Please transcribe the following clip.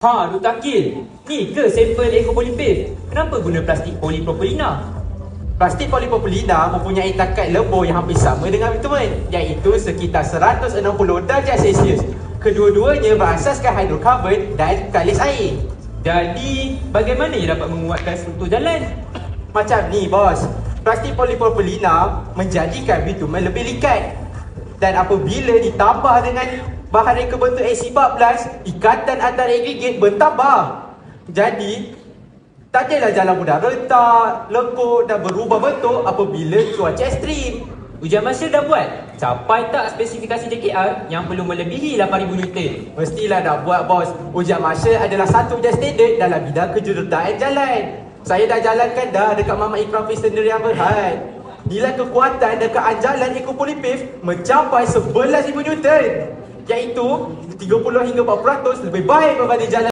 Ha, Dr. Akil, ni ke sampel ekopolipif? Kenapa guna plastik polipropilina? Plastik polipropilina mempunyai takat lebur yang hampir sama dengan bitumen, iaitu sekitar 160 darjah Celsius. Kedua-duanya berasaskan hidrokarbon dan kalis air. Jadi, bagaimana ia dapat menguatkan struktur jalan? Macam ni bos, plastik polipropilina menjadikan bitumen lebih likat. Dan apabila ditambah dengan bahan reka bentuk AC14, ikatan antara agregat bertambah. Jadi, tak adalah jalan mudah retak, lekuk dan berubah bentuk apabila cuaca ekstrim. Ujian masa dah buat? Capai tak spesifikasi JKR yang perlu melebihi 8,000 Newton? Mestilah dah buat bos. Ujian masa adalah satu ujian standard dalam bidang kejuruteraan jalan. Saya dah jalankan dah dekat Mama Ikram Sendiri yang berhad. Nilai kekuatan dekat anjalan ekopolipif mencapai 11,000 Newton, iaitu 30 hingga 40% lebih baik berbanding jalan